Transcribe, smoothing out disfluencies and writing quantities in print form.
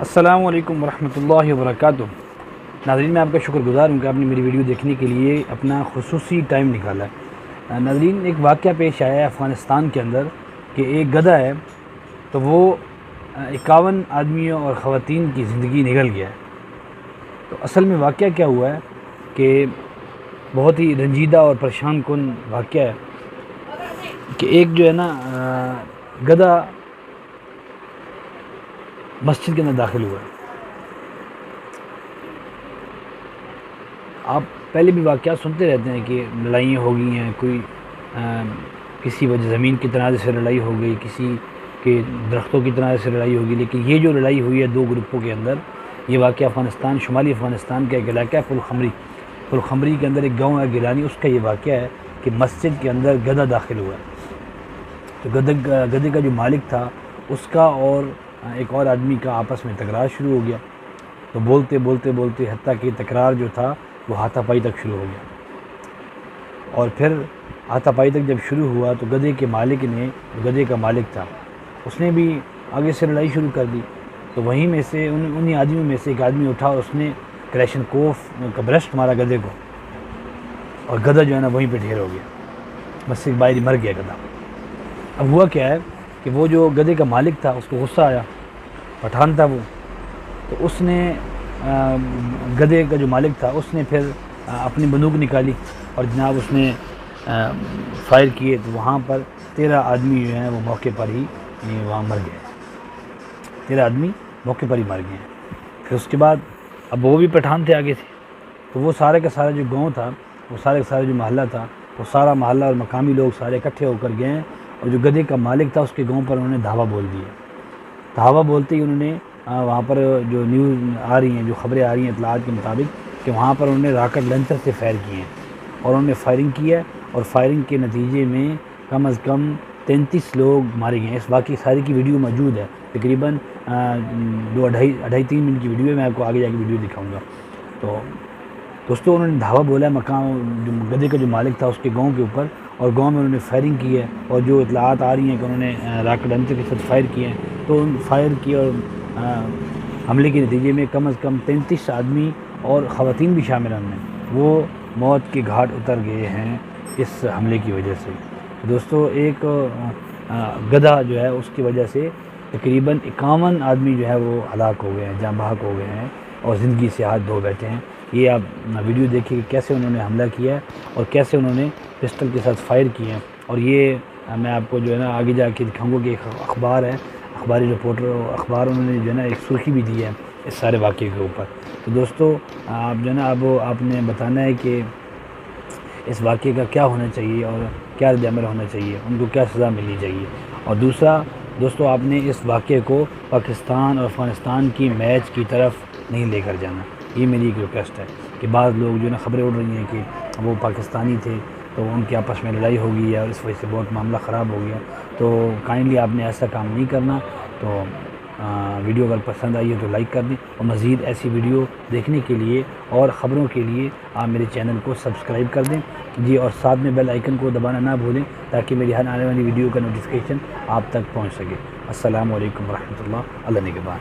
السلام علیکم ورحمۃ اللہ وبرکاتہ۔ ناظرین، میں آپ کا شکر گزار ہوں کہ آپ نے میری ویڈیو دیکھنے کے لیے اپنا خصوصی ٹائم نکالا ہے۔ ناظرین، ایک واقعہ پیش آیا ہے افغانستان کے اندر کہ ایک گدھا ہے تو وہ 51 آدمیوں اور خواتین کی زندگی نگل گیا ہے۔ تو اصل میں واقعہ کیا ہوا ہے کہ بہت ہی رنجیدہ اور پریشان کن واقعہ ہے کہ ایک جو ہے نا گدھا مسجد کے اندر داخل ہوا ہے۔ آپ پہلے بھی واقعات سنتے رہتے ہیں کہ لڑائیاں ہو گئی ہیں، کوئی کسی وجہ زمین کی تنازع سے لڑائی ہو گئی، کسی کے درختوں کی تنازع سے لڑائی ہوگی، لیکن یہ جو لڑائی ہوئی ہے دو گروپوں کے اندر، یہ واقعہ افغانستان، شمالی افغانستان کا ایک علاقہ ہے پلخمری کے اندر ایک گاؤں ہے گیلانی، اس کا یہ واقعہ ہے کہ مسجد کے اندر گدھا داخل ہوا ہے۔ تو گدھے کا جو مالک تھا اس کا اور ایک اور آدمی کا آپس میں تکرار شروع ہو گیا۔ تو بولتے حتیٰ کہ تکرار جو تھا وہ ہاتھا پائی تک شروع ہو گیا، اور پھر ہاتھا پائی تک جب شروع ہوا تو گدھے کے مالک نے، گدھے کا مالک تھا، اس نے بھی آگے سے لڑائی شروع کر دی۔ تو وہیں میں سے انہی آدمیوں میں سے ایک آدمی اٹھا، اس نے کلیشن کوف کا برسٹ مارا گدھے کو، اور گدھا جو ہے نا وہیں پہ ڈھیر ہو گیا، بس سے باہر مر گیا گدھا۔ اب ہوا کیا ہے کہ وہ جو گدھے کا مالک تھا اس کو غصہ آیا، پٹھان تھا وہ، تو اس نے گدھے کا جو مالک تھا اس نے پھر اپنی بندوق نکالی اور جناب اس نے فائر کیے، تو وہاں پر 13 آدمی جو ہیں وہ موقع پر ہی وہاں مر گئے، 13 آدمی موقع پر ہی مر گئے ہیں۔ پھر اس کے بعد اب وہ بھی پٹھان تھے آگے سے، تو وہ سارے کا سارا جو گاؤں تھا، وہ سارے کا سارا جو محلہ تھا، وہ سارا محلہ اور مقامی لوگ سارے اکٹھے ہو کر گئے ہیں، اور جو گدھے کا مالک تھا اس کے گاؤں پر انہوں نے دھاوا بول دیا۔ دھاوا بولتے ہی انہوں نے وہاں پر جو نیوز آ رہی ہیں، جو خبریں آ رہی ہیں اطلاعات کے مطابق، کہ وہاں پر انہوں نے راکٹ لانچر سے فائر کیے ہیں، اور انہوں نے فائرنگ کی ہے، اور فائرنگ کے نتیجے میں کم از کم 33 لوگ مارے گئے ہیں۔ اس واقعی ساری کی ویڈیو موجود ہے، تقریباً 2-2.5-3 منٹ کی ویڈیو ہے، میں آپ کو آگے جا کے ویڈیو دکھاؤں گا۔ تو دوستوں، انہوں نے دھاوا بولا ہے مقام جو گدھے کا جو مالک تھا اس کے گاؤں کے اوپر، اور گاؤں میں انہوں نے فائرنگ کی ہے، اور جو اطلاعات آ رہی ہیں کہ انہوں نے راکٹ لانچر کے ساتھ فائر کیے ہیں، تو ان فائر کی اور حملے کے نتیجے میں کم از کم 33 آدمی اور خواتین بھی شامل ہیں، ان میں وہ موت کے گھاٹ اتر گئے ہیں اس حملے کی وجہ سے۔ دوستو، ایک گدھا جو ہے اس کی وجہ سے تقریباً 51 آدمی جو ہے وہ ہلاک ہو گئے ہیں، جاں بحق ہو گئے ہیں، اور زندگی سے ہاتھ دھو بیٹھے ہیں۔ یہ آپ ویڈیو دیکھیں کہ کیسے انہوں نے حملہ کیا ہے اور کیسے انہوں نے پسٹل کے ساتھ فائر کیے ہیں، اور یہ میں آپ کو جو ہے نا آگے جا کے دکھاؤں گا کہ ایک اخبار ہے، اخباری رپورٹر اخبار، انہوں نے جو ہے نا ایک سرخی بھی دی ہے اس سارے واقعے کے اوپر۔ تو دوستو، آپ جو ہے نا اب آپ نے بتانا ہے کہ اس واقعے کا کیا ہونا چاہیے اور کیا رد عمل ہونا چاہیے، ان کو کیا سزا ملنی چاہیے۔ اور دوسرا دوستو، آپ نے اس واقعے کو پاکستان اور افغانستان کی میچ کی طرف نہیں لے کر جانا، یہ میری ایک ریکویسٹ ہے کہ بعض لوگ جو ہے نا خبریں اڑ رہی ہیں کہ وہ پاکستانی تھے تو ان کے آپس میں لڑائی ہو گئی ہے اور اس وجہ سے بہت معاملہ خراب ہو گیا، تو کائنڈلی آپ نے ایسا کام نہیں کرنا۔ تو ویڈیو اگر پسند آئی ہے تو لائک کر دیں، اور مزید ایسی ویڈیو دیکھنے کے لیے اور خبروں کے لیے آپ میرے چینل کو سبسکرائب کر دیں جی، اور ساتھ میں بیل آئیکن کو دبانا نہ بھولیں تاکہ میری ہر آنے والی ویڈیو کا نوٹیفیکیشن آپ تک پہنچ سکے۔ السلام علیکم ورحمۃ اللہ، اللہ نگہبان۔